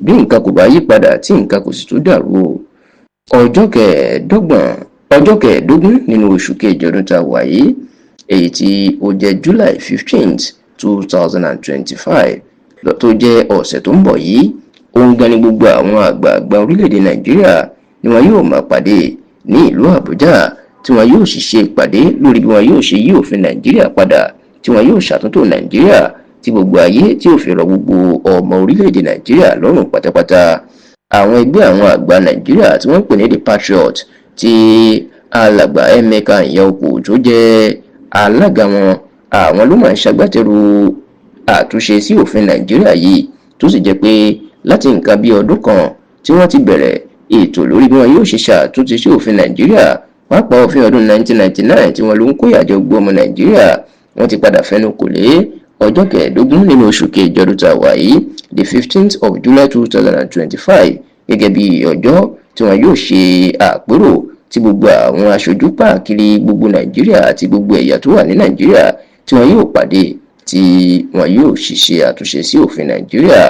bí nǹkan kò bá yí padà tí nǹkan kò sì tún dàrú o. ọjọ́ kẹẹ̀ẹ́dógún nínú oṣù kejì ọdún tá a wà yìí, èyí tí ó jẹ́ July 15th 2025 tó jẹ́ ọ̀sẹ̀ tó ń bọ̀ yìí, òun gan ni gbogbo àwọn àgbààgbà orílẹ̀-èdè Nàìjíríà ni wọn yóò máa pàdé ní ìlú Àbújá, tí wọn yóò sì ṣe ìpàdé lórí bí wọn yóò ṣe yí òfin Nàìjíríà padà, tí wọn yóò ṣàtúntò Nàìjíríà tí gbogbo ayé tí ò fi rọ̀ gbogbo ọmọ orílẹ̀-èdè Nàìjíríà lọ́rùn pátápátá. àwọn ẹgbẹ́ àwọn àgbà Nàìjíríà tí wọ́n ń pè ní The Patriot, tí alàgbà Emeka Anyaoku tó jẹ́ alága wọn, àwọn ló máa ń ṣagbátẹrù àtúnṣe sí òfin Nàìjíríà yìí, tó sì jẹ́ pé láti nǹkan bí ọdún kan tí wọ́n ti bẹ̀rẹ̀ ètò lórí bí wọn yóò ṣe ṣàtúnṣe sí òfin Nàìjíríà, pàápàá òfin ọdún 1999 tí wọ́n ló ń kó ìyàjọ gbogbo ọmọ Nàìjíríà. wọ́n ti padà fẹnu kò lé ọjọ́ kẹẹ̀ẹ́dógún nínú oṣù kejì ọdún tá a wà yìí, the 15th of July 2025, gẹ́gẹ́ bí ọjọ́ tí wọn yóò ṣe àpérò tí gbogbo àwọn aṣojú káàkiri gbogbo Nàìjíríà àti gbogbo ẹ̀yà tó wà ní Nàìjíríà tí wọn yóò pàdé, tí wọn yóò ṣe àtúnṣe sí òfin Nàìjíríà.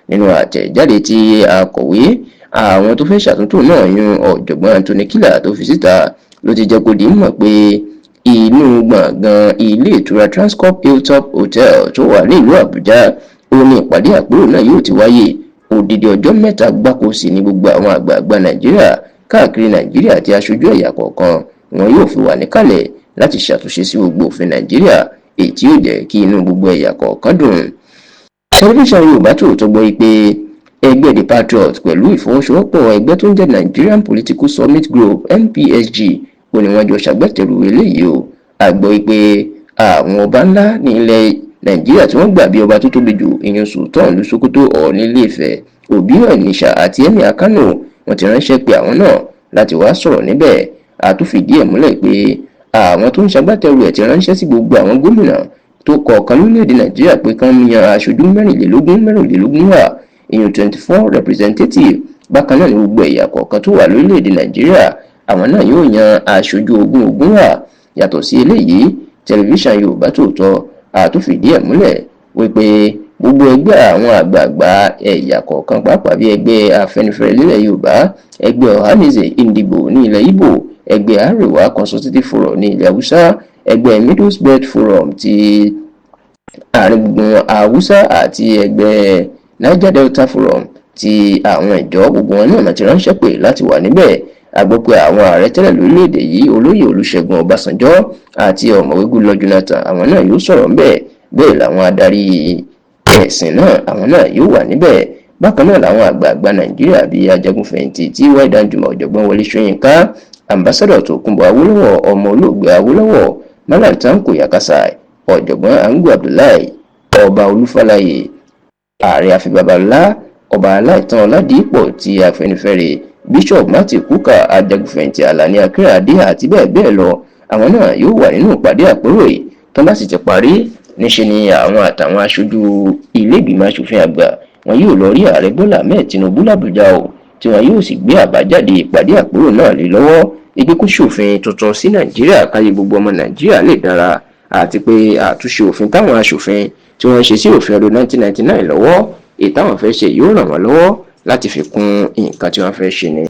nínú àtẹ̀jáde tí akọ̀wé àwọn tó fẹ́ ṣàtúntò náà yan ọ̀jọ̀gbọ́n Anthony Killer tó fi síta ló ti jẹ́ kó di mọ̀ pé inú gbọ̀ngàn ilé ìtura Transcorp Hilltop Hotel tó wà ní ìlú Àbújá ó ní ìpàdé àpérò náà yóò ti wáyé. odidi ọjọ́ mẹ́ta gbáko sí ní gbogbo àwọn àgbààgbà Nàìjíríà káàkiri Nàìjíríà àti aṣojú ẹ̀yà kọ̀ọ̀kan wọn yóò fi wà níkàlẹ̀ láti ṣàtúnṣe sí gbogbo òfin Nàìjíríà, èyí tí yóò jẹ́ kí inú gbogbo ẹ̀yà kọ̀ọ̀kan dùn. Tẹlifíṣàn Yorùbá Tòótọ́ gbọ́ pé ẹgbẹ́ The Patriot pẹ̀lú ìfọwọ́sowọ́pọ̀ ẹgbẹ́ tó ń jẹ́ Nigerian Political Summit Group NPSG ó ní wọ́n jọ ṣàgbátẹrù eléyìí o. a gbọ́ pé àwọn ọba ńlá ní ilẹ̀ Nàìjíríà tí wọ́n gbà bí ọba tó tóbi jù, ìyẹn Sultan ìlú Sokoto Ọọ̀ni Ilé-Ifẹ̀, Òbí Ọ̀nìṣà àti Emir Kano, wọ́n ti ránṣẹ́ pé àwọn náà láti wá sọ̀rọ̀ níbẹ̀. a tún fìdí ẹ̀ múlẹ̀ pé àwọn tó ń ṣàgbátẹrù ẹ̀ ti ránṣẹ́ sí gbogbo àwọn gómìnà tó kọ̀ọ̀kan lórílẹ̀‐èdè Nàìjíríà pé kán yan aṣojú mẹ́rìnlélógún wà, ìyẹn 24 representative. bákan náà ni gbogbo ẹ̀yà kọ̀ọ̀kan tó wà lórílẹ̀‐èdè Nàìjíríà àwọn náà yóò yan aṣojú ogún wà. yàtọ̀ sí eléyìí, Tẹlifíṣàn Yorùbá Tòótọ́ àtúnfìdí ẹ̀ múlẹ̀ wípé gbogbo ẹgbẹ́ àwọn àgbààgbà ẹ̀yà kọ̀ọ̀kan, pàápàá bí ẹgbẹ́ Afẹ́nifẹ́re nílẹ̀ Yorùbá, ẹgbẹ́ Ohanaeze Ndigbo ní ilẹ̀ Ìgbò, ẹgbẹ́ Arewa Consultative Forum ní ilẹ̀ Haúsá, ẹgbẹ́ Middle Belt Forum ti àárín gbùngbùn Haúsá àti ẹgbẹ́ Niger Delta Forum ti àwọn ìjọ, gbogbo wọn náà ti ránṣẹ́ pé láti wà níbẹ̀. a gbọ́ pé àwọn ààrẹ tẹ́lẹ̀ lórílẹ̀‐èdè yìí, olóyè Olúṣẹ́gun Ọbásanjọ́ àti ọ̀mọ̀wé Goodluck Jonathan, àwọn náà yóò sọ̀rọ̀ ńbẹ̀. bẹ́ẹ̀ làwọn adarí ẹ̀sìn náà àwọn náà yóò wà níbẹ̀. bákan náà làwọn àgbààgbà Nàìjíríà bíi ajagunfẹ̀yìntì T.Y. Danjuma, ọ̀jọ̀gbọ́n Wọlé Ṣóyínká, ambassadọ̀ Tókunbọ̀ Awólọ́wọ̀, ọmọ olóògbé Awólọ́wọ̀, Mallam Tanko Yakasai, ọ̀jọ̀gbọ́n Angu Abdullahi, ọba Olúfálàyè, ààrẹ Afibabala, ọba Aláìtàn Ọládìpọ̀ ti Afẹ́nifẹ́re, Bishop Matthew Kukah, ajagunfẹ̀yìntì Alani Akínrádé àti bẹ́ẹ̀ bẹ́ẹ̀ lọ. àwọn náà yóò wà nínú ìpàdé àpérò yìí. tó bá sì ti parí, níṣe ni àwọn àtàwọn aṣojú ilé ìgbìmọ̀ aṣòfin àgbà wọn yóò lọ rí ààrẹ Bọ́lá Ahmed Tinubu l'Àbújá o, tí wọn yóò sì gbé àbájáde ìpàdé àpérò náà lé lọ́wọ́. ẹgbẹ́ kó ṣòfin tuntun sí Nàìjíríà káyé gbogbo ọmọ Nàìjíríà lè dára, àti pé àtúnṣe òfin táwọn aṣòfin tí wọ́n ṣe sí òfin ọdún 1999 lọ́wọ́, èyí táwọn fẹ́ ṣe yóò ràn wọ́n lọ́wọ́ láti fi kún nǹkan tí wọ́n fẹ́ ṣe ni.